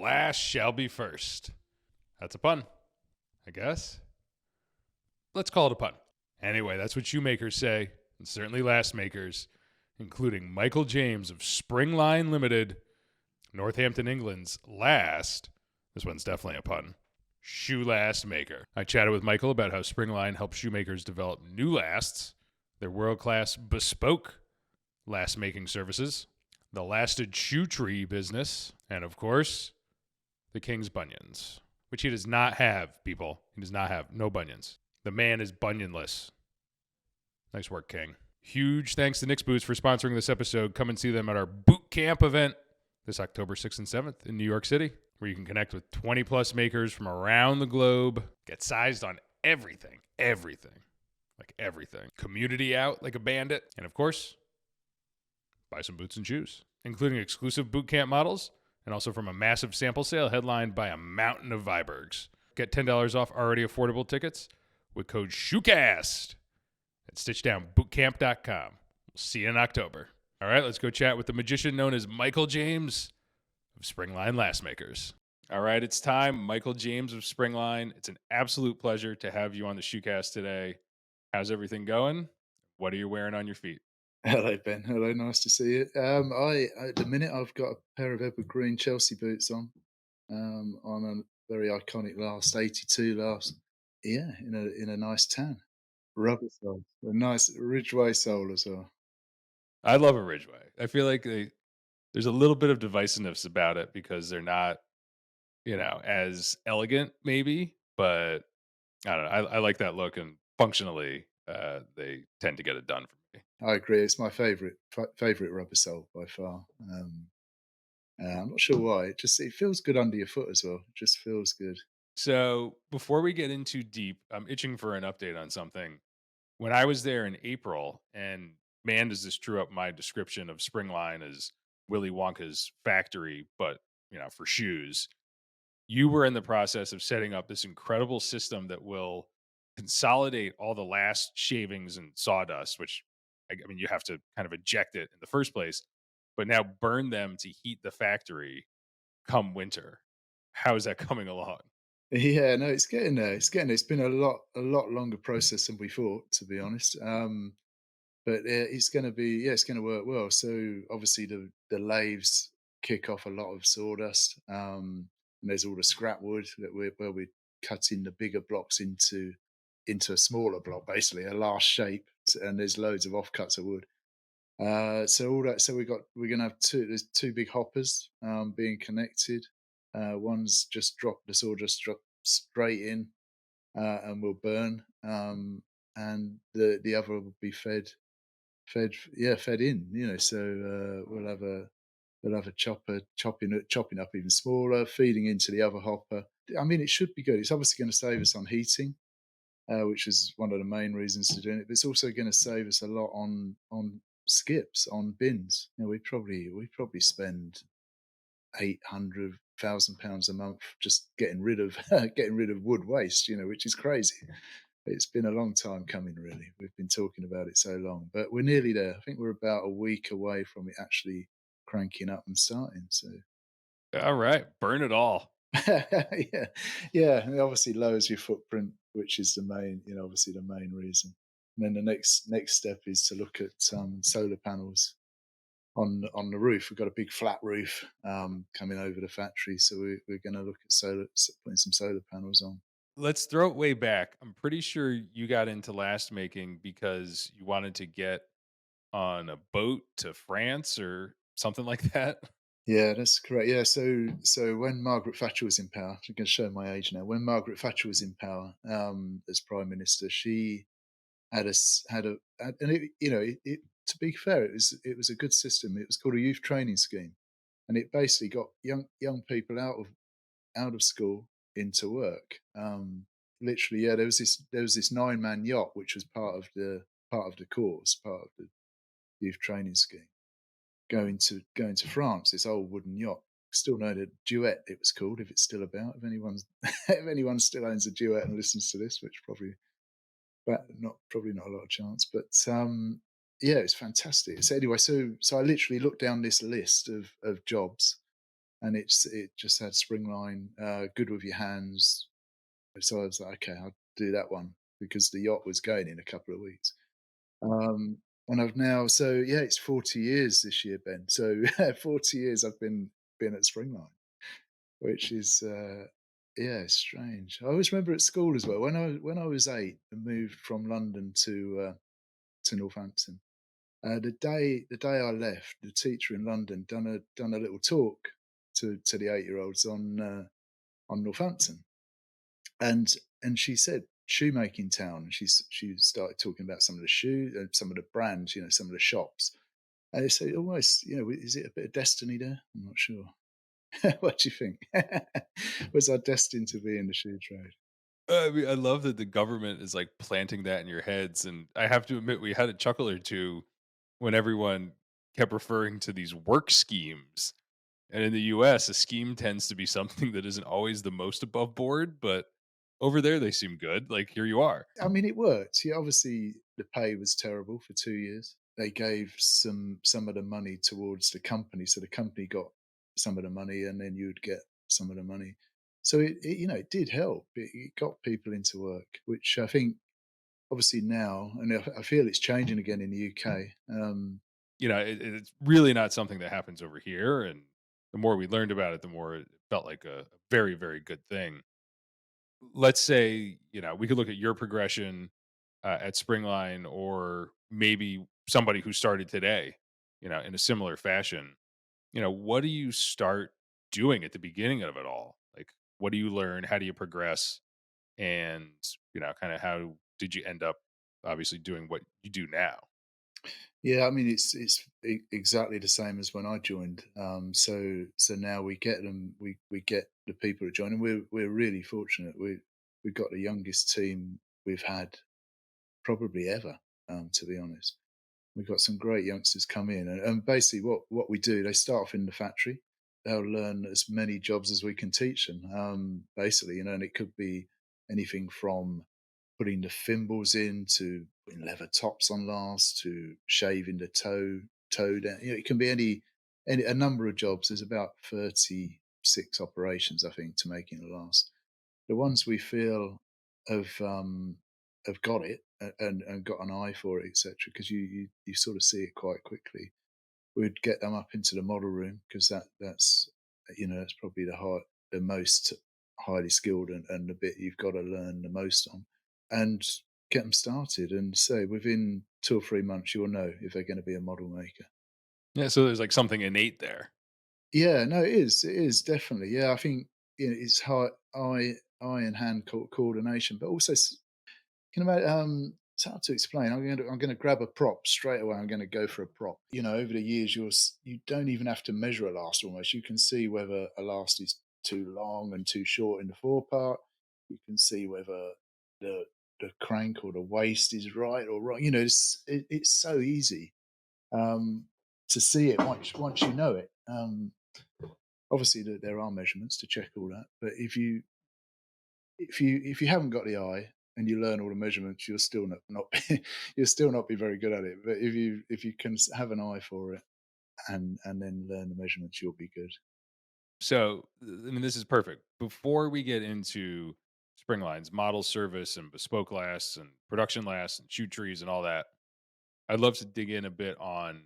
last shall be first. That's a pun, I guess. Let's call it a pun. Anyway, that's what shoemakers say, and certainly lastmakers, including Michael James of Springline Limited, Northampton, England's last, this one's definitely a pun, shoe last maker. I chatted with Michael about how Springline helps shoemakers develop new lasts, their world-class bespoke last making services, the lasted shoe tree business, and of course, the King's bunions, which he does not have, people. He does not have. No bunions. The man is bunionless. Nice work, King. Huge thanks to Nick's Boots for sponsoring this episode. Come and see them at our boot camp event this October 6th and 7th in New York City, where you can connect with 20 plus makers from around the globe, get sized on everything, like everything. Community out like a bandit, and of course, buy some boots and shoes, including exclusive boot camp models, and also from a massive sample sale headlined by a mountain of Vibergs. Get $10 off already affordable tickets with code SHOECAST at stitchdownbootcamp.com. We'll see you in October. All right, let's go chat with the magician known as Michael James of Springline Lastmakers. All right, it's time. Michael James of Springline. It's an absolute pleasure to have you on the ShoeCast today. How's everything going? What are you wearing on your feet? Hello, Ben. Hello, nice to see you. I at the minute I've got a pair of evergreen Chelsea boots on a very iconic last 82 last, yeah, in a nice tan, rubber sole, a nice Ridgeway sole as well. I love a Ridgeway. I feel like there's a little bit of divisiveness about it because they're not, as elegant maybe, but I don't know. I like that look, and functionally, they tend to get it done for me. I agree. It's my favorite rubber sole by far. I'm not sure why. It feels good under your foot as well. It just feels good. So before we get in too deep, I'm itching for an update on something. When I was there in April, and man, does this true up my description of Springline as Willy Wonka's factory, but for shoes. You were in the process of setting up this incredible system that will consolidate all the last shavings and sawdust, which I mean, you have to kind of eject it in the first place, but now burn them to heat the factory come winter. How is that coming along? Yeah, no, it's getting there. It's getting there. It's been a lot longer process than we thought, to be honest. But it's going to be, yeah, it's going to work well. So obviously the lathes kick off a lot of sawdust, and there's all the scrap wood where we're cutting the bigger blocks into a smaller block, basically a last shape, and there's loads of offcuts of wood. So all that, so we're going to have there's two big hoppers being connected. One's just the sawdust drop straight in, and will burn, and the other will be fed in, so we'll have a chopper chopping up even smaller, feeding into the other hopper. I mean, it should be good. It's obviously going to save us on heating, which is one of the main reasons to doing it, but it's also going to save us a lot on skips, on bins. We probably spend 800,000 pounds a month just getting rid of getting rid of wood waste, which is crazy. It's been a long time coming, really. We've been talking about it so long, but we're nearly there. I think we're about a week away from it actually cranking up and starting. So, All right, burn it all. yeah, yeah. It obviously lowers your footprint, which is obviously the main reason. And then the next step is to look at solar panels on the roof. We've got a big flat roof coming over the factory, so we're going to look at putting some solar panels on. Let's throw it way back. I'm pretty sure you got into last making because you wanted to get on a boat to France or something like that. Yeah, that's correct. Yeah, so when Margaret Thatcher was in power, I'm going to show my age now. When Margaret Thatcher was in power as prime minister, she and to be fair, it was a good system. It was called a youth training scheme, and it basically got young people out of school into work. Literally, yeah, there was this 9-man yacht which was part of the course, part of the youth training scheme. Going to France, this old wooden yacht, still know the Duet it was called, if it's still about. If anyone still owns a Duet and listens to this, which probably not a lot of chance, but yeah, it's fantastic. So anyway, so I literally looked down this list of jobs, and it just had Springline, good with your hands. So I was like, okay, I'll do that one because the yacht was going in a couple of weeks. Um, and I've now, so yeah, it's 40 years this year, Ben. So 40 years I've been at Springline, which is yeah, it's strange. I always remember at school as well when I was 8 and moved from London to Northampton. The day I left, the teacher in London done a little talk to the 8-year-olds on Northampton, and she said shoemaking town, and she started talking about some of the shoes, some of the brands, some of the shops, and they say almost, is it a bit of destiny there? I'm not sure. What do you think? Was I destined to be in the shoe trade? I mean, I love that the government is like planting that in your heads. And I have to admit, we had a chuckle or two when everyone kept referring to these work schemes. And in the US, a scheme tends to be something that isn't always the most above board, but over there they seem good. Like here you are. I mean, it worked. Yeah, obviously the pay was terrible for 2 years. They gave some of the money towards the company, so the company got some of the money, and then you'd get some of the money. So it did help. It got people into work, which I think obviously now, and I feel it's changing again in the UK. It's really not something that happens over here. And the more we learned about it, the more it felt like a very, very good thing. Let's say, we could look at your progression at Springline, or maybe somebody who started today, in a similar fashion. What do you start doing at the beginning of it all? Like, what do you learn? How do you progress? And, kind of how did you end up obviously doing what you do now? Yeah, I mean exactly the same as when I joined. So now we get them, we get the people that join, and we're really fortunate. We've got the youngest team we've had probably ever. To be honest, we've got some great youngsters come in, and basically what we do, they start off in the factory. They'll learn as many jobs as we can teach them. Basically, and it could be anything from putting the thimbles in to putting leather tops on last to shaving the toe down. It can be any a number of jobs. There's about 36 operations, I think, to making it last. The ones we feel have got it and got an eye for it, etc. Because you sort of see it quite quickly. We'd get them up into the model room because that's probably the most highly skilled, and the bit you've got to learn the most on, and get them started. And say within 2 or 3 months, you'll know if they're going to be a model maker. Yeah. So there's like something innate there. Yeah, no, it is definitely. Yeah, I think it's eye and hand coordination, but also can imagine, it's hard to explain. I'm going to grab a prop straight away. I'm going to go for a prop. Over the years, you don't even have to measure a last almost. You can see whether a last is too long and too short in the forepart. You can see whether the the crank or the waist is right or wrong. It's so easy um, to see it once you know it. Obviously, there are measurements to check all that, but if you haven't got the eye and you learn all the measurements, you'll still not be, you'll still not be very good at it. But if you can have an eye for it and then learn the measurements, you'll be good. So, I mean, this is perfect. Before we get into Springline's model service and bespoke lasts and production lasts and shoe trees and all that, I'd love to dig in a bit on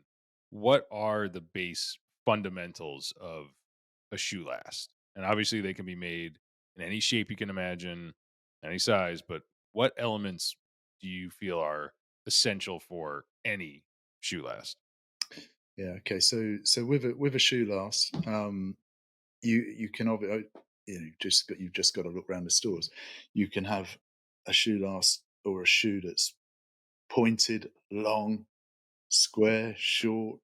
what are the base fundamentals of a shoe last. And obviously, they can be made in any shape you can imagine, any size, but what elements do you feel are essential for any shoe last? Yeah. Okay. So with a shoe last, you can obviously, you've just got to look around the stores. You can have a shoe last or a shoe that's pointed, long, square, short.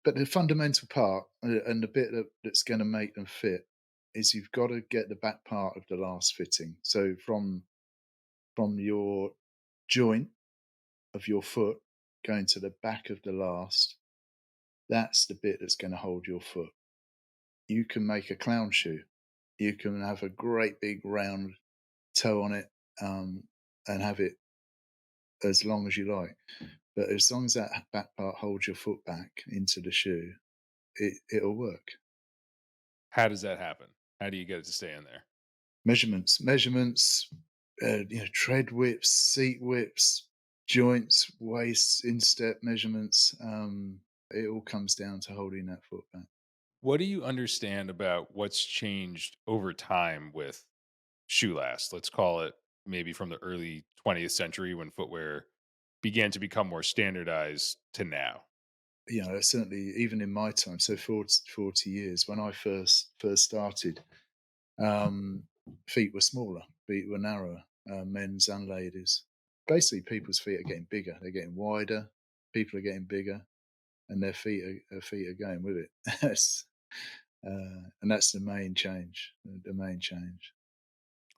But the fundamental part, and the bit that's going to make them fit, is you've got to get the back part of the last fitting. So from your joint of your foot going to the back of the last, that's the bit that's going to hold your foot. You can make a clown shoe. You can have a great big round toe on it, and have it as long as you like. But as long as that back part holds your foot back into the shoe, it'll work. How does that happen? How do you get it to stay in there? Measurements, tread widths, seat widths, joints, waist, instep measurements. It all comes down to holding that foot back. What do you understand about what's changed over time with shoe last? Let's call it maybe from the early 20th century when footwear began to become more standardized to now. Certainly even in my time, so 40 years, when I first started, um, feet were smaller, feet were narrower, men's and ladies. Basically, people's feet are getting bigger, they're getting wider, people are getting bigger, and their feet are going with it. And that's the main change. The main change.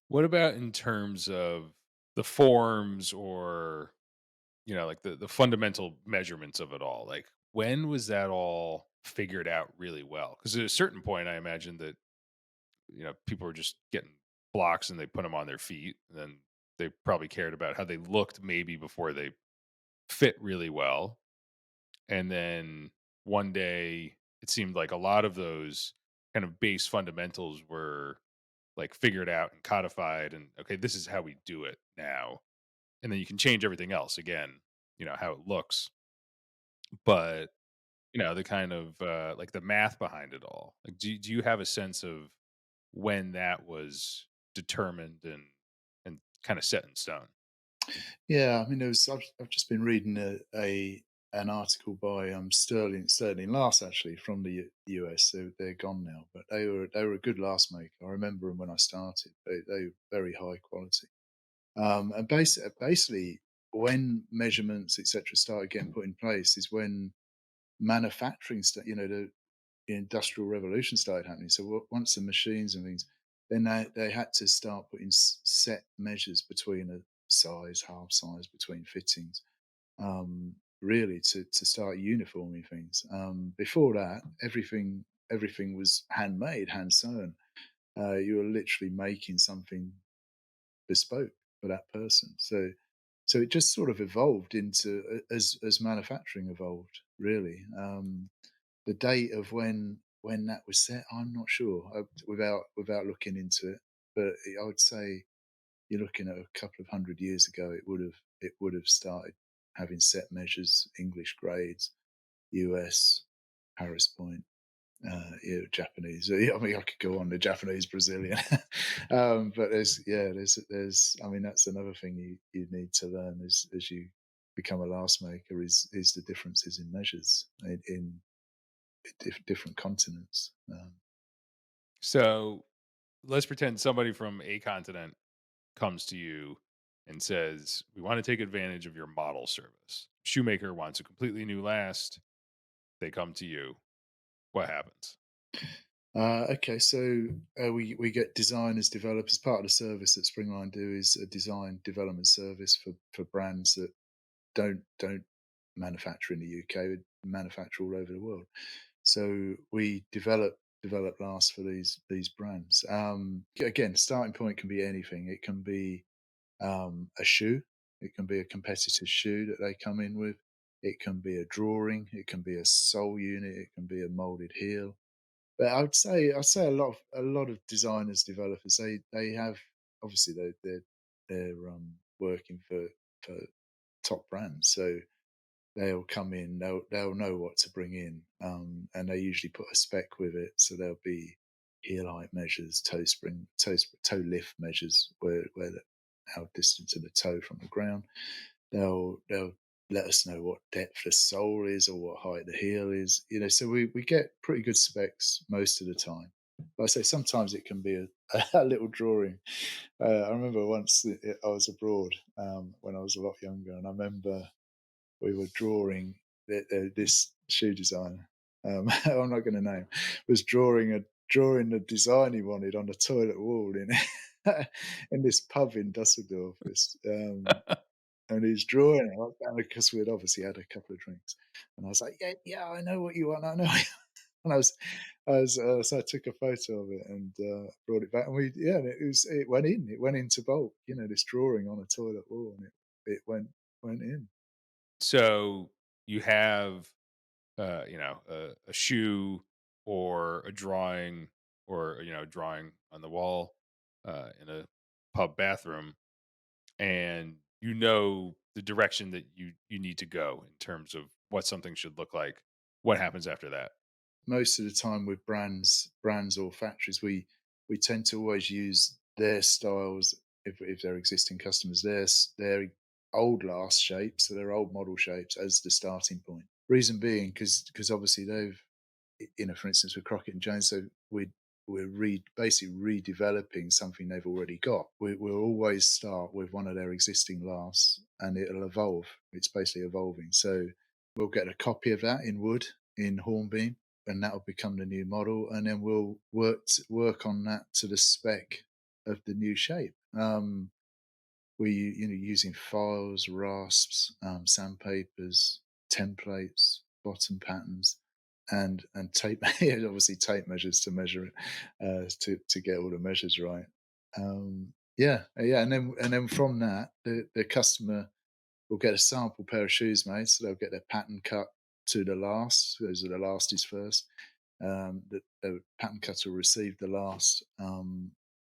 What about in terms of the forms or, like the fundamental measurements of it all? Like when was that all figured out really well? Because at a certain point, I imagine that, people were just getting blocks and they put them on their feet. And then they probably cared about how they looked maybe before they fit really well. And then one day it seemed like a lot of those kind of base fundamentals were like figured out and codified and okay, this is how we do it now. And then you can change everything else again, how it looks. But, the kind of like the math behind it all. Like do you have a sense of when that was determined and kind of set in stone? Yeah, I mean, I've just been reading a an article by Sterling Last actually from the US. They're gone now, but they were a good last maker. I remember them when I started. They were very high quality. And basically, when measurements etc. started getting put in place, is when manufacturing, the industrial revolution started happening. So once the machines and things, then they had to start putting set measures between a size, half size between fittings, really to start uniforming things. Before that, everything was handmade, hand sewn. You were literally making something bespoke for that person. So it just sort of evolved into as manufacturing evolved, really. The date of when that was set, I'm not sure, without looking into it, but I would say you're looking at a couple of 100 years ago, it would have started having set measures, English grades, US, Paris point, Japanese. I mean, I could go on, the Japanese, Brazilian, but there's. I mean, that's another thing you need to learn as you become a last maker is the differences in measures in different continents. So let's pretend somebody from a continent comes to you and says, "We want to take advantage of your model service." Shoemaker wants a completely new last. They come to you. What happens? Okay, so we get designers, developers. Part of the service that Springline do is a design development service for brands that don't manufacture in the UK, we manufacture all over the world. So we develop lasts for these brands. Again, starting point can be anything. It can be a shoe. It can be a competitor's shoe that they come in with. It can be a drawing. It can be a sole unit. It can be a molded heel. But I'd say a lot of designers, developers, they have obviously they're working for top brands, so they'll come in, they'll know what to bring in, and they usually put a spec with it. So there'll be heel height measures, toe lift measures, how distant to the toe from the ground. They'll let us know what depth the sole is or what height the heel is. So we get pretty good specs most of the time. But I say sometimes it can be a little drawing. I remember once I was abroad when I was a lot younger, and I remember we were drawing this shoe designer. I'm not going to name, was drawing the design he wanted on the toilet wall in in this pub in Dusseldorf. And he's drawing it because we'd obviously had a couple of drinks, and I was like, yeah, I know what you want, I know. And so I took a photo of it and brought it back, and it went into bulk. This drawing on a toilet wall, and it went in. So you have, a shoe or a drawing. or drawing on the wall in a pub bathroom, and the direction that you need to go in terms of what something should look like. What happens after that? Most of the time with brands or factories, we tend to always use their styles if they're existing customers, their old last shapes, so their old model shapes as the starting point. Reason being, because obviously for instance, with Crockett and Jones, so basically redeveloping something they've already got. We'll always start with one of their existing lasts, and it'll evolve. It's basically evolving. So we'll get a copy of that in wood in hornbeam, and that'll become the new model, and then we'll work on that to the spec of the new shape. We using files, rasps, sandpapers, templates, bottom patterns, and tape. Yeah, obviously tape measures to measure it, to get all the measures right. Yeah, and then from that, the customer will get a sample pair of shoes made, so they'll get their pattern cut to the last. Those are the last is first. The pattern cutter will receive the last.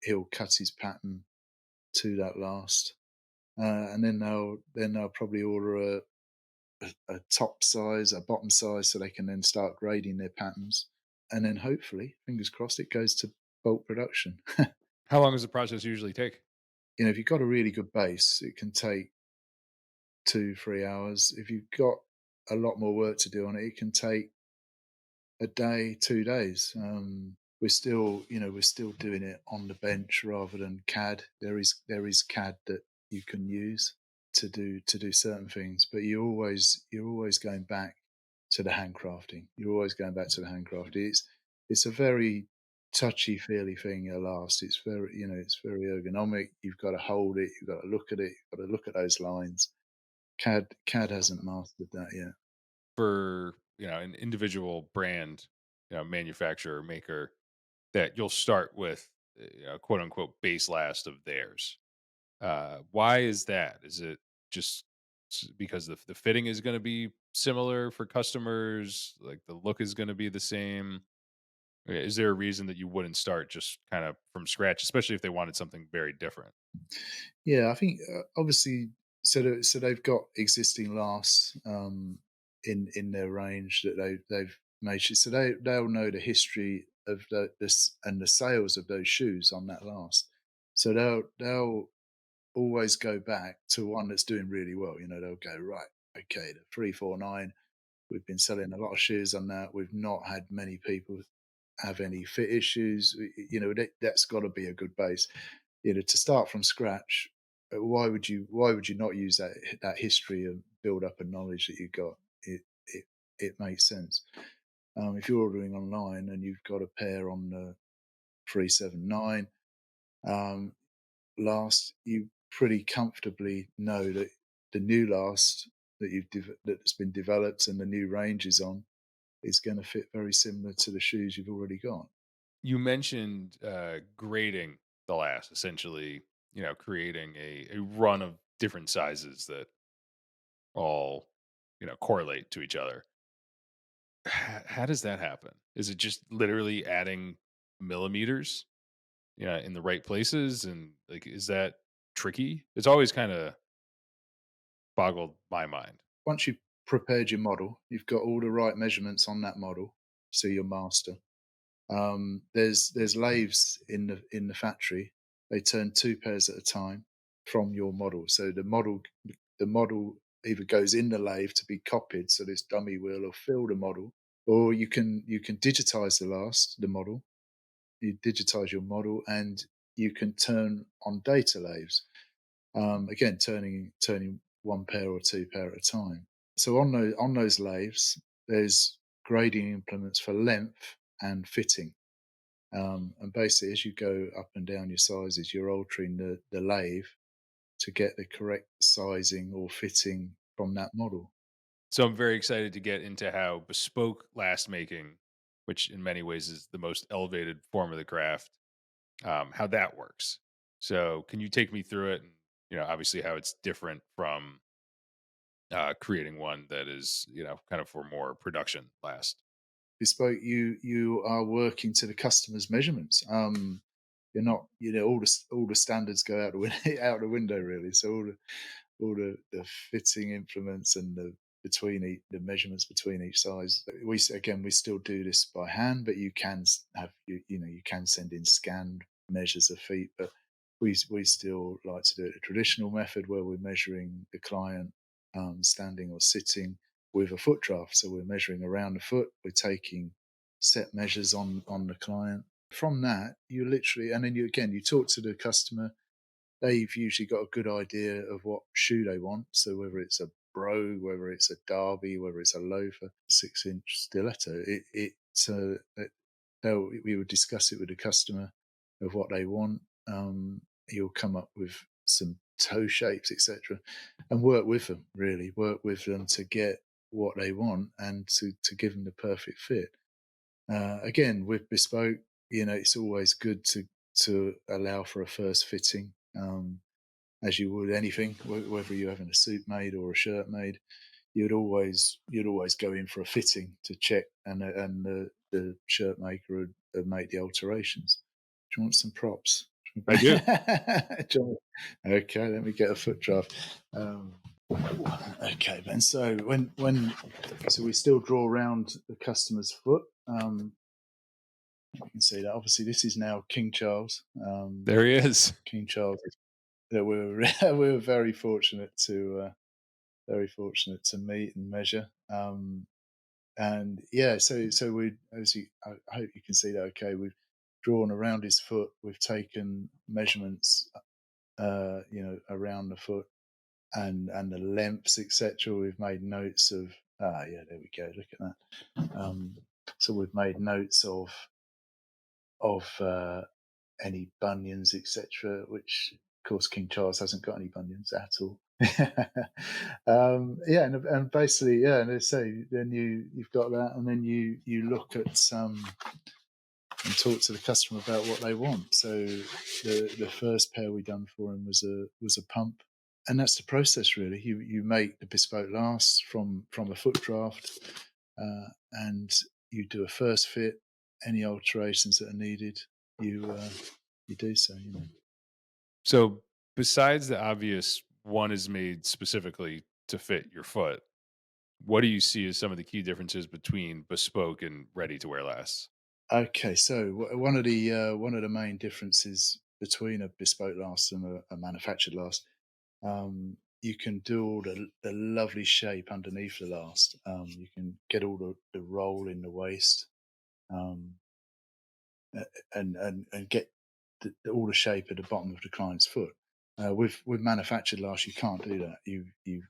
He'll cut his pattern to that last, and then they'll probably order a top size, a bottom size, so they can then start grading their patterns, and then hopefully, fingers crossed, it goes to bulk production. How long does the process usually take? If you've got a really good base, it can take 2 3 hours. If you've got a lot more work to do on it, it can take a day, 2 days. We're still doing it on the bench rather than CAD. There is CAD that you can use to do certain things, but you're always going back to the handcrafting. You're always going back to the handcrafting. It's a very touchy feely thing at last. It's very ergonomic. You've got to hold it. You've got to look at it. You've got to look at those lines. CAD hasn't mastered that yet. For an individual brand, manufacturer, maker, that you'll start with quote unquote base last of theirs. Why is that? Is it just because the fitting is going to be similar for customers, like the look is going to be the same? Is there a reason that you wouldn't start just kind of from scratch, especially if they wanted something very different? Yeah, I think obviously, so they've got existing lasts in their range that they've made sure, so they'll know the history of this and the sales of those shoes on that last. So they'll always go back to one that's doing really well. They'll go, right, okay, the 349. We've been selling a lot of shoes on that. We've not had many people have any fit issues. That's got to be a good base. To start from scratch, why would you not use that history and build up and knowledge that you've got? It makes sense. If you're ordering online and you've got a pair on the 379 um, last, you pretty comfortably know that the new last that's been developed and the new range is on is going to fit very similar to the shoes you've already got. You mentioned grading the last, essentially, creating a run of different sizes that all correlate to each other. How does that happen? Is it just literally adding millimeters, in the right places? And like, is that tricky? It's always kind of boggled my mind. Once you've prepared your model, you've got all the right measurements on that model, so you're master. There's lathes in the factory. They turn two pairs at a time from your model. So the model either goes in the lathe to be copied, so this dummy will fill the model, or you can digitize the model. You digitize your model, and you can turn on data lathes. Again, turning one pair or two pair at a time. So on those lathes, there's grading implements for length and fitting. And basically, as you go up and down your sizes, you're altering the lathe to get the correct sizing or fitting from that model. So I'm very excited to get into how bespoke last making, which in many ways is the most elevated form of the craft, how that works. So can you take me through it? And obviously how it's different from creating one that is kind of for more production last. Bespoke, you are working to the customer's measurements. You're not, all the standards go out the out the window really. So all the fitting implements and the measurements between each size. We still do this by hand, but you can you can send in scanned measures of feet, but we still like to do it the traditional method where we're measuring the client standing or sitting with a foot draft. So we're measuring around the foot. We're taking set measures on the client. From that, you literally, and then you talk to the customer. They've usually got a good idea of what shoe they want. So whether it's a brogue, whether it's a derby, whether it's a loafer, 6-inch stiletto, we would discuss it with the customer of what they want. You'll come up with some toe shapes, etc., and work with them. Really work with them to get what they want and to give them the perfect fit. Again, with bespoke, it's always good to allow for a first fitting, as you would anything, whether you're having a suit made or a shirt made. You'd always go in for a fitting to check, and the shirt maker would make the alterations. Do you want some props? I do. Okay, let me get a foot draft. Okay, Ben. So so we still draw around the customer's foot. You can see that. Obviously, this is now King Charles. There he is. King Charles. That we were very fortunate to meet and measure. And yeah, so we, I hope you can see that. Okay, we've drawn around his foot. We've taken measurements, around the foot and the lengths, etc. We've made notes of. Yeah, there we go. Look at that. So we've made notes of any bunions, etc. Which, of course, King Charles hasn't got any bunions at all. Yeah, and basically, yeah, and they say then you've got that, and then you look at and talk to the customer about what they want. So the first pair we done for him was a pump, and that's the process really. You make the bespoke last from a foot draft, and you do a first fit. Any alterations that are needed, you do so. So, besides the obvious one is made specifically to fit your foot, what do you see as some of the key differences between bespoke and ready to wear lasts? Okay, so one of the main differences between a bespoke last and a manufactured last, you can do all the lovely shape underneath the last. You can get all the roll in the waist, um, and get all the shape at the bottom of the client's foot. With manufactured last, you can't do that. You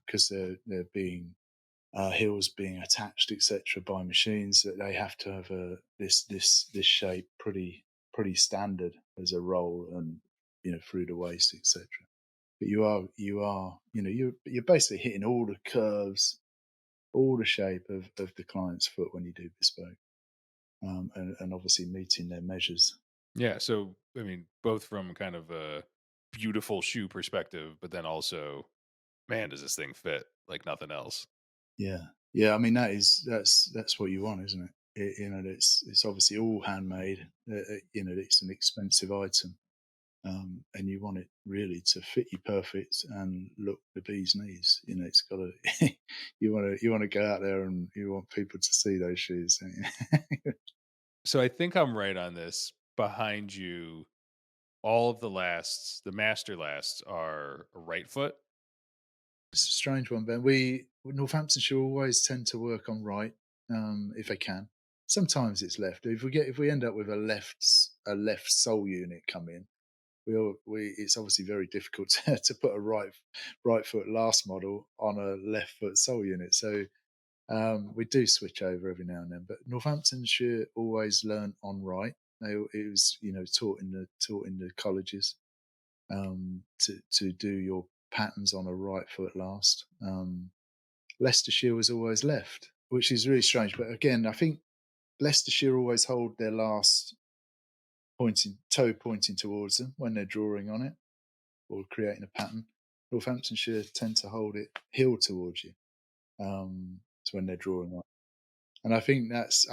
because they're being heels being attached, etc., by machines, that they have to have this shape pretty standard as a roll, and through the waist, etc. But you're basically hitting all the curves, all the shape of the client's foot when you do bespoke, and obviously meeting their measures. Yeah, so I mean, both from kind of a beautiful shoe perspective, but then also, man, does this thing fit like nothing else? Yeah, yeah. I mean, that's what you want, isn't it? It's obviously all handmade. It's an expensive item, and you want it really to fit you perfect and look the bee's knees. It's got to. You want to go out there and you want people to see those shoes. Don't you? So I think I'm right on this. Behind you, all of the lasts, the master lasts, are a right foot. It's a strange one, Ben. We Northamptonshire always tend to work on right, if they can. Sometimes it's left. If we end up with a left sole unit come in, we it's obviously very difficult to put a right foot last model on a left foot sole unit. So we do switch over every now and then. But Northamptonshire always learnt on right. It was taught in the colleges, to do your patterns on a right foot last. Leicestershire was always left, which is really strange. But again, I think Leicestershire always hold their last pointing towards them when they're drawing on it or creating a pattern. Northamptonshire tend to hold it heel towards you. It's when they're drawing on. and I think that's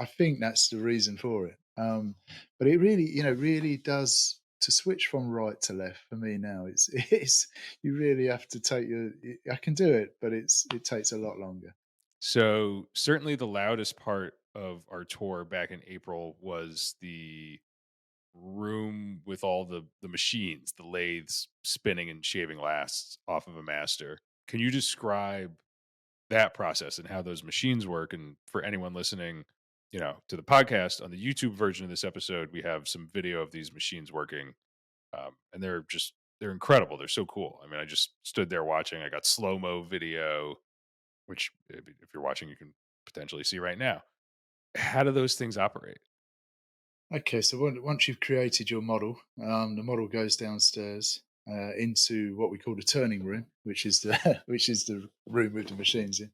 the reason for it. But it really, really does to switch from right to left for me now. It's it's you really have to take your. I can do it, but it takes a lot longer. So certainly the loudest part of our tour back in April was the room with all the machines, the lathes spinning and shaving lasts off of a master. Can you describe that process and how those machines work? And for anyone listening, to the podcast, on the YouTube version of this episode, we have some video of these machines working, and they're incredible. They're so cool. I mean, I just stood there watching. I got slow mo video, which if you're watching, you can potentially see right now. How do those things operate? Okay, so once you've created your model, the model goes downstairs into what we call the turning room, which is the which is the room with the machines in.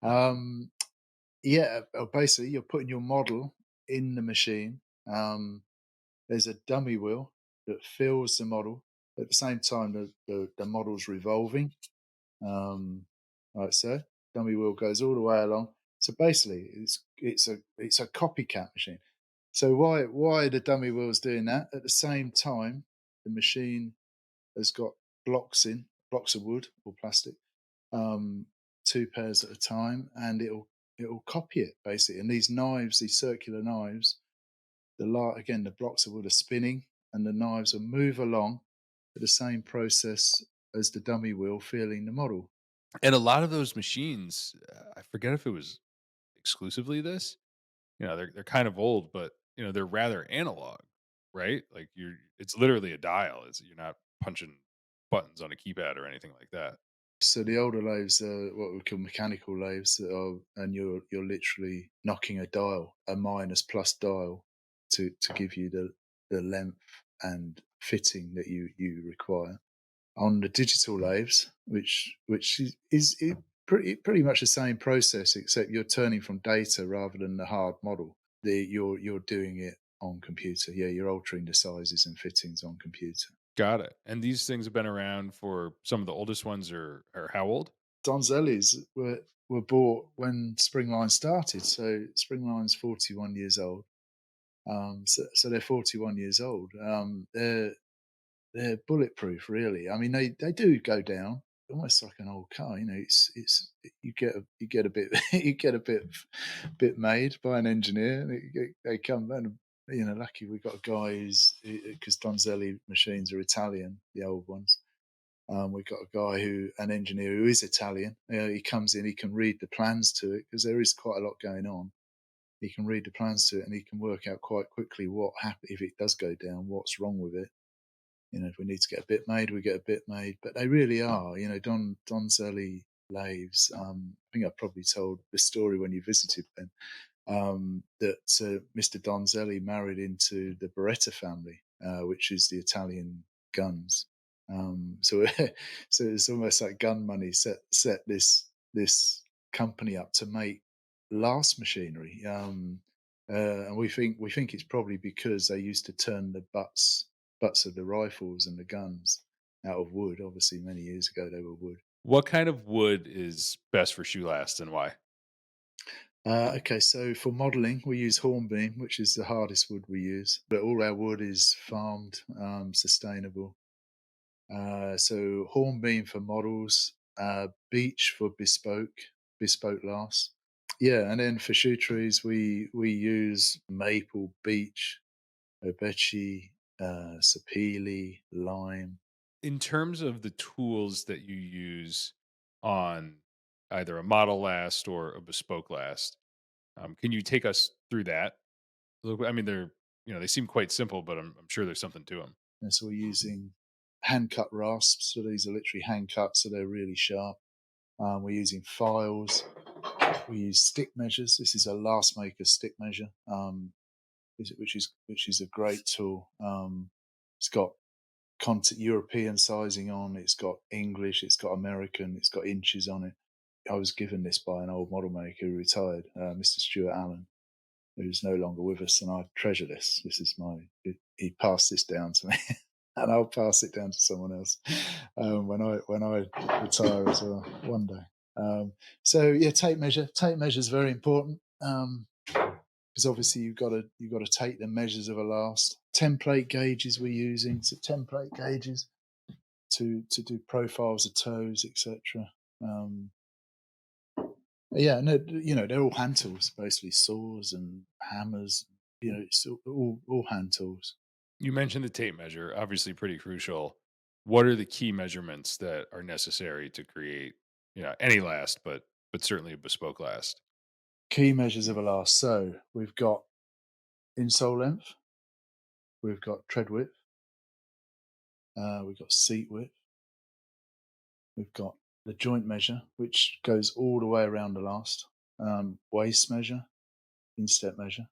Um, yeah, basically, you're putting your model in the machine. Um, there's a dummy wheel that fills the model. At the same time, the model's revolving. Like so, dummy wheel goes all the way along. So basically, it's a copycat machine. So why the dummy wheel's doing that? At the same time, the machine has got blocks of wood or plastic, um, two pairs at a time, and it'll copy it basically. And these knives, these circular knives, again the blocks of wood are spinning, and the knives will move along at the same process as the dummy wheel feeling the model. And a lot of those machines, I forget if it was exclusively this. They're kind of old, but they're rather analog, right? Like it's literally a dial. You're not punching buttons on a keypad or anything like that. So the older lathes are what we call mechanical lathes, and you're literally knocking a dial, a minus plus dial, to give you the length and fitting that you require. On the digital lathes, which is pretty much the same process, except you're turning from data rather than the hard model. You're doing it on computer. Yeah, you're altering the sizes and fittings on computer. Got it. And these things have been around for some of the oldest ones are how old? Donzelli's were bought when Springline started. So Springline's 41 years old. So they're 41 years old. They're bulletproof, really. I mean, they do go down almost like an old car. It's you get a bit you get a bit made by an engineer. They come and lucky we got a guy who's because Donzelli machines are Italian, the old ones. We've got a an engineer who is Italian. He comes in, he can read the plans to it because there is quite a lot going on. He can read the plans to it and he can work out quite quickly what happen if it does go down, what's wrong with it. If we need to get a bit made, we get a bit made. But they really are, Donzelli lathes. I think I probably told this story when you visited, Ben, that Mr. Donzelli married into the Beretta family, which is the Italian guns. So, so it's almost like gun money set this company up to make last machinery. And we think it's probably because they used to turn the butts of the rifles and the guns out of wood. Obviously, many years ago they were wood. What kind of wood is best for shoe last and why? Okay, so for modelling, we use hornbeam, which is the hardest wood we use. But all our wood is farmed, sustainable. So hornbeam for models, beech for bespoke lasts. Yeah, and then for shoe trees, we use maple, beech, obechi, sapele, lime. In terms of the tools that you use on either a model last or a bespoke last, can you take us through that a little bit? I mean, they seem quite simple, but I'm sure there's something to them. And so we're using hand cut rasps. So these are literally hand cut, so they're really sharp. We're using files. We use stick measures. This is a lastmaker stick measure, which is a great tool. It's got European sizing on. It's got English. It's got American. It's got inches on it. I was given this by an old model maker who retired, Mr. Stuart Allen, who's no longer with us, and I treasure this. This is he passed this down to me, and I'll pass it down to someone else when I retire as well one day. So yeah, tape measure is very important. because obviously you've got to take the measures of a last. Template gauges we're using, so template gauges to do profiles of toes, etc. Um, yeah, and they're all hand tools, basically saws and hammers. It's all hand tools. You mentioned the tape measure, obviously pretty crucial. What are the key measurements that are necessary to create, any last, but certainly a bespoke last? Key measures of a last. So we've got insole length, we've got tread width, we've got seat width, we've got the joint measure, which goes all the way around the last, waist measure, instep measure,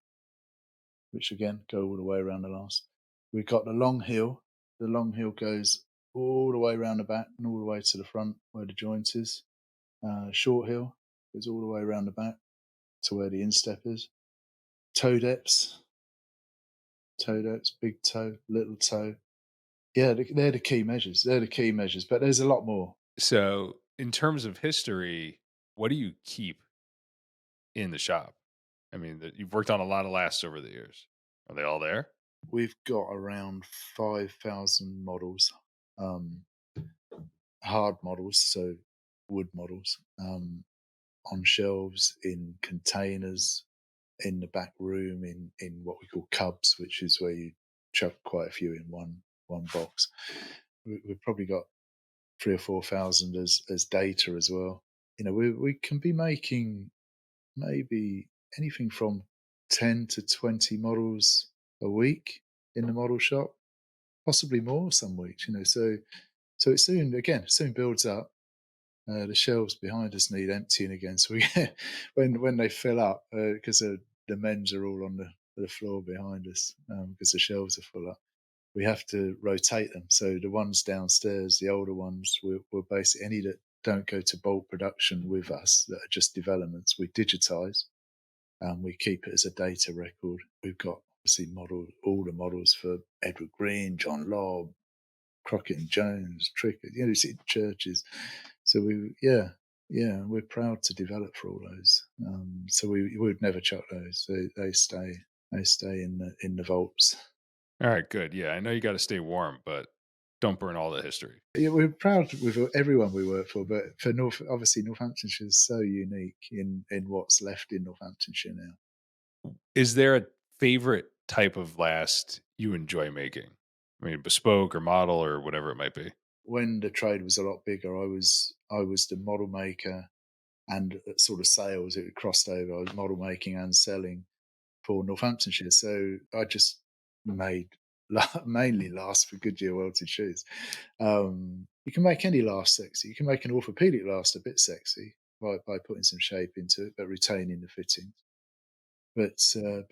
which again go all the way around the last. We've got the long heel. The long heel goes all the way around the back and all the way to the front where the joint is. Short heel goes all the way around the back to where the instep is. Toe depths, big toe, little toe. Yeah, they're the key measures. They're the key measures, but there's a lot more. So, in terms of history, what do you keep in the shop? I mean, you've worked on a lot of lasts over the years. Are they all there? We've got around 5,000 models, um, hard models, so wood models, on shelves, in containers, in the back room, in what we call cubs, which is where you chuck quite a few in one box. We've probably got 3 or 4 thousand as data as well. We can be making maybe anything from 10 to 20 models a week in the model shop, possibly more some weeks. So it soon builds up. The shelves behind us need emptying again. So we when they fill up, because the men's are all on the floor behind us, because the shelves are full up. We have to rotate them. So the ones downstairs, the older ones, we're basically any that don't go to bulk production with us that are just developments, we digitize and we keep it as a data record. We've got obviously all the models for Edward Green, John Lobb, Crockett and Jones, Trickett, it's in churches. So we're proud to develop for all those. So we would never chuck those. They stay in the vaults. All right, good. Yeah, I know you got to stay warm, but don't burn all the history. Yeah, we're proud with everyone we work for, but for obviously Northamptonshire is so unique in what's left in Northamptonshire now. Is there a favorite type of last you enjoy making? I mean, bespoke or model or whatever it might be. When the trade was a lot bigger, I was the model maker and sort of sales. It crossed over. I was model making and selling for Northamptonshire. So I just made mainly last for Goodyear welted shoes. You can make any last sexy. You can make an orthopedic last a bit sexy by putting some shape into it, but retaining the fitting. But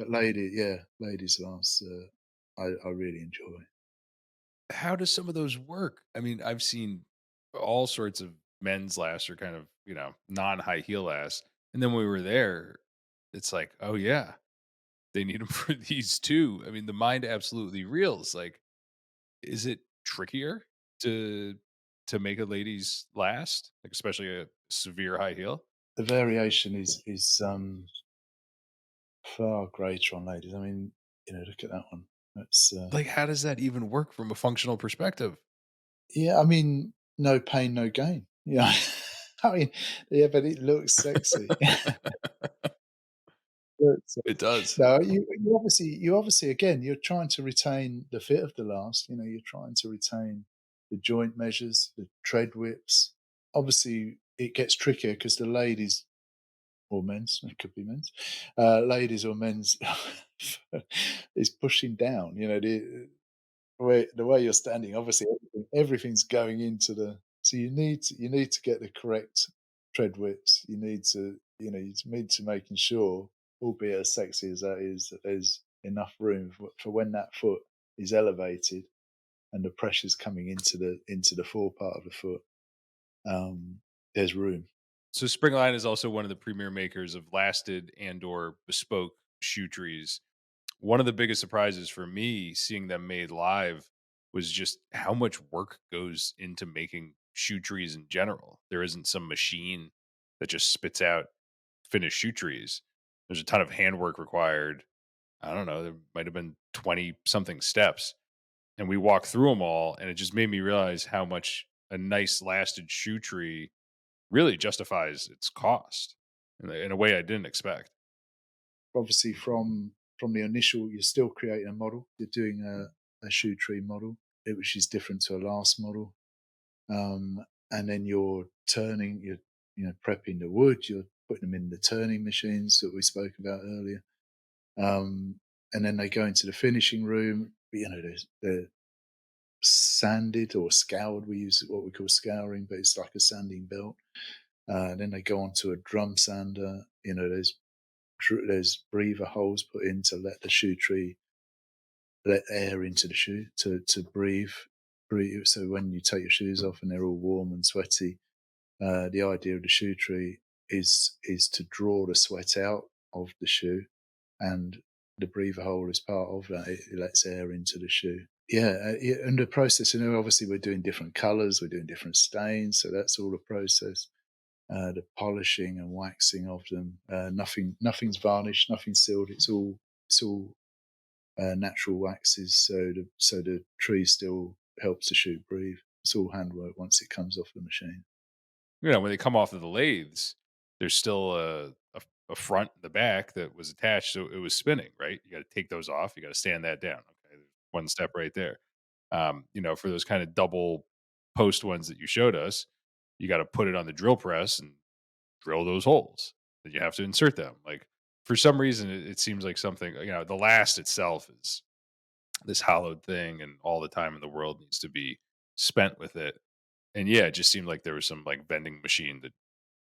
ladies last, I really enjoy. How does some of those work? I mean, I've seen all sorts of men's lasts or kind of, non high heel lasts. And then when we were there, it's like, oh, yeah, they need them for these too. I mean, the mind absolutely reels. Like, is it trickier to make a lady's last, like especially a severe high heel? The variation is far greater on ladies. I mean, look at that one. That's Like, how does that even work from a functional perspective? Yeah, I mean, no pain, no gain. Yeah. I mean, yeah, but it looks sexy. Looks It sexy. does. No, you obviously again, you're trying to retain the fit of the last, you're trying to retain the joint measures, the tread widths. Obviously, it gets trickier because the ladies or men's, it could be men's, ladies or men's is pushing down, the way you're standing, obviously everything's going into the. So you need to get the correct tread widths. You need to making sure, albeit as sexy as that is, that there's enough room for when that foot is elevated and the pressure's coming into the fore part of the foot. There's room. So Springline is also one of the premier makers of lasted and or bespoke shoe trees. One of the biggest surprises for me seeing them made live was just how much work goes into making shoe trees in general. There isn't some machine that just spits out finished shoe trees. There's a ton of handwork required. I don't know, there might have been 20 something steps. And we walked through them all, and it just made me realize how much a nice lasted shoe tree really justifies its cost in a way I didn't expect. Obviously, from the initial, you're still creating a model. You're doing a shoe tree model, which is different to a last model. And then you're prepping the wood. You're putting them in the turning machines that we spoke about earlier. And then they go into the finishing room. They're sanded or scoured. We use what we call scouring, but it's like a sanding belt. Then they go onto a drum sander. There's breather holes put in to let the shoe tree let air into the shoe to breathe. So when you take your shoes off and they're all warm and sweaty, the idea of the shoe tree is to draw the sweat out of the shoe, and the breather hole is part of that. It lets air into the shoe. Yeah, yeah, and the process. Obviously we're doing different colours, we're doing different stains, so that's all the process. The polishing and waxing of them. Nothing's varnished, nothing's sealed. It's all natural waxes, so the tree still helps the shoe breathe. It's all handwork once it comes off the machine. When they come off of the lathes, there's still a front and the back that was attached, so it was spinning, right? You got to take those off. You got to stand that down. Okay, there's one step right there. For those kind of double post ones that you showed us, you got to put it on the drill press and drill those holes. Then you have to insert them. Like for some reason, it seems like something. The last itself is this hollowed thing, and all the time in the world needs to be spent with it. And yeah, it just seemed like there was some like vending machine that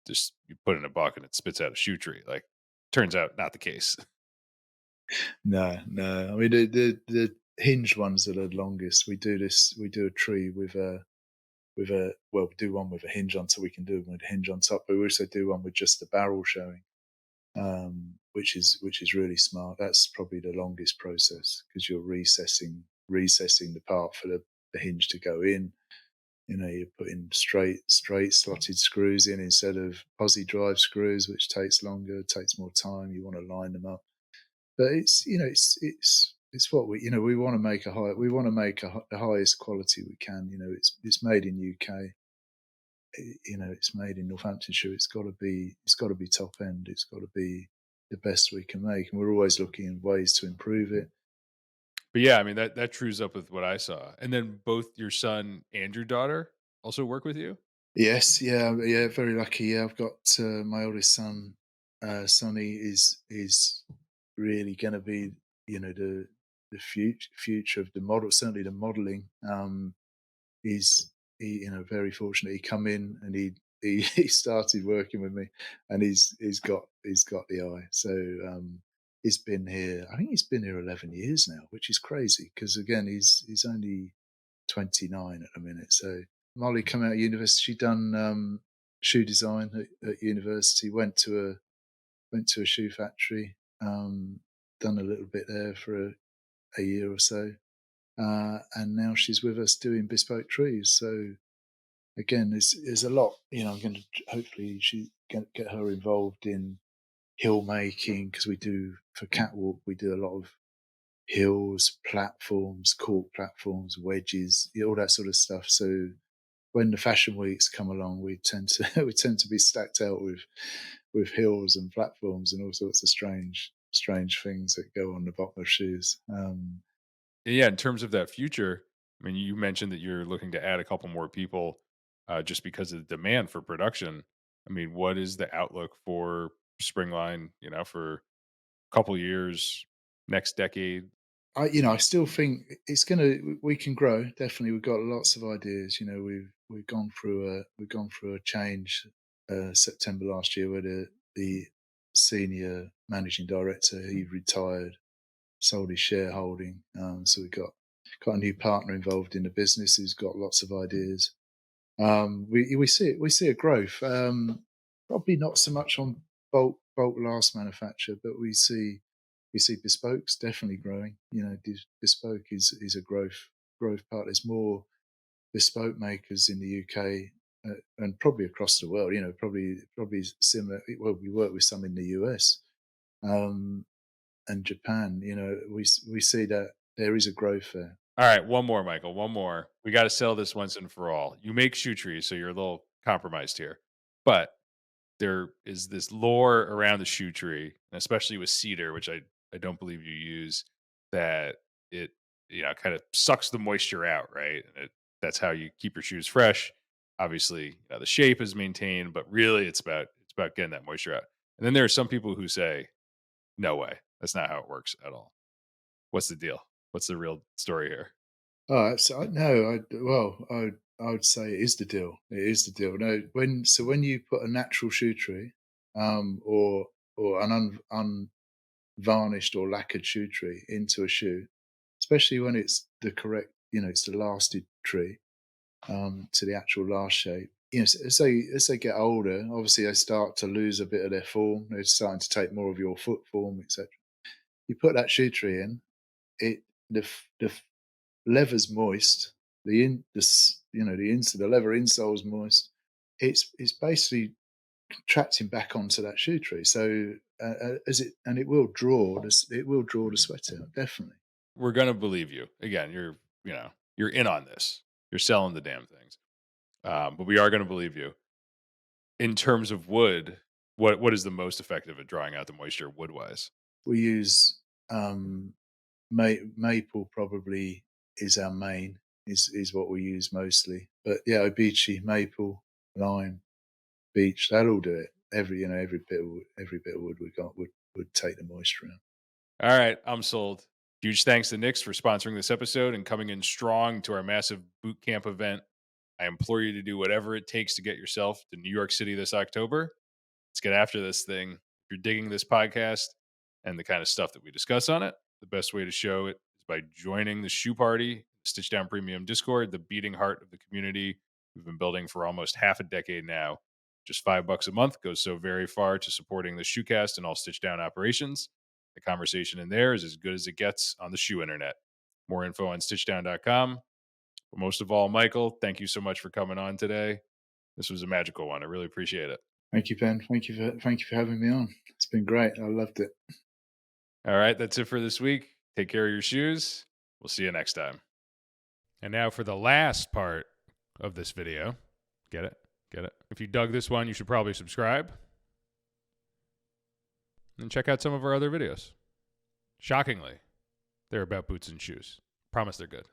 just you put in a buck and it spits out a shoe tree. Like, turns out not the case. No, no. I mean, the hinged ones are the longest. We do this. We do a tree we do one with a hinge on, so we can do one with a hinge on top. But we also do one with just the barrel showing, which is really smart. That's probably the longest process because you're recessing the part for the hinge to go in. You're putting straight slotted screws in instead of posi drive screws, which takes longer, takes more time. You want to line them up, but it's what we want to make we want to make the highest quality we can. It's made in UK. It's made in Northamptonshire. It's got to be top end. It's got to be the best we can make, and we're always looking at ways to improve it. But yeah, I mean that trues up with what I saw. And then both your son and your daughter also work with you. Yes, yeah, yeah, very lucky. Yeah, I've got my oldest son, Sonny, is really going to be, the future of the model. Certainly, the modelling. He's very fortunate. He come in and he started working with me, and he's got the eye. So he's been here. I think he's been here 11 years now, which is crazy because again, he's only 29 at the minute. So Molly come out of university. She done shoe design at university. Went to a shoe factory. Done a little bit there for a year or so, and now she's with us doing bespoke trees. So again, there's a lot. I'm going to hopefully she get her involved in hill making because we do for catwalk. We do a lot of hills, platforms, cork platforms, wedges, all that sort of stuff. So when the fashion weeks come along, we tend to we tend to be stacked out with hills and platforms and all sorts of strange things that go on the bottom of shoes. Yeah, in terms of that future, I mean, you mentioned that you're looking to add a couple more people just because of the demand for production. I mean, what is the outlook for Springline? For a couple years, next decade. I still think we can grow. Definitely, we've got lots of ideas. We've gone through a change September last year where the senior managing director he retired, sold his shareholding. So we've got a new partner involved in the business who's got lots of ideas. We see a growth. Probably not so much on bulk last manufacture, but we see Bespoke's definitely growing. Bespoke is a growth part. There's more bespoke makers in the UK and probably across the world. Probably similar. Well, we work with some in the US, and Japan. We see that there is a growth there. All right, one more, Michael. One more. We got to settle this once and for all. You make shoe trees, so you're a little compromised here, but there is this lore around the shoe tree, and especially with cedar, which I don't believe you use, that it kind of sucks the moisture out, right? And that's how you keep your shoes fresh. Obviously, the shape is maintained, but really it's about getting that moisture out. And then there are some people who say, "No way, that's not how it works at all." What's the deal? What's the real story here? Oh, so no, I would say it is the deal. It is the deal. No, when you put a natural shoe tree, or an unvarnished or lacquered shoe tree into a shoe, especially when it's the correct, it's the lasted tree, to the actual last shape. As they get older, obviously they start to lose a bit of their form. They're starting to take more of your foot form, etc. You put that shoe tree in, it the leather's moist, the leather insole's moist. It's basically contracting back onto that shoe tree. So it will draw the sweat out, definitely. We're gonna believe you. Again, you're in on this. You're selling the damn things. But we are gonna believe you. In terms of wood, what is the most effective at drawing out the moisture wood wise? We use maple probably is our main is what we use mostly. But yeah, obeche, maple, lime, beech, that'll do it. Every bit of wood we got would take the moisture out. All right, I'm sold. Huge thanks to Nix for sponsoring this episode and coming in strong to our massive boot camp event. I implore you to do whatever it takes to get yourself to New York City this October. Let's get after this thing. If you're digging this podcast and the kind of stuff that we discuss on it, the best way to show it is by joining the Shoe Party, Stitch Down Premium Discord, the beating heart of the community we've been building for almost half a decade now. Just $5 a month goes so very far to supporting the Shoecast and all Stitch Down operations. The conversation in there is as good as it gets on the shoe internet. More info on stitchdown.com. But most of all, Michael, thank you so much for coming on today. This was a magical one. I really appreciate it. Thank you, Ben. Thank you for having me on. It's been great. I loved it. All right, that's it for this week. Take care of your shoes. We'll see you next time. And now for the last part of this video. Get it? Get it? If you dug this one, you should probably subscribe. And check out some of our other videos. Shockingly, they're about boots and shoes. Promise they're good.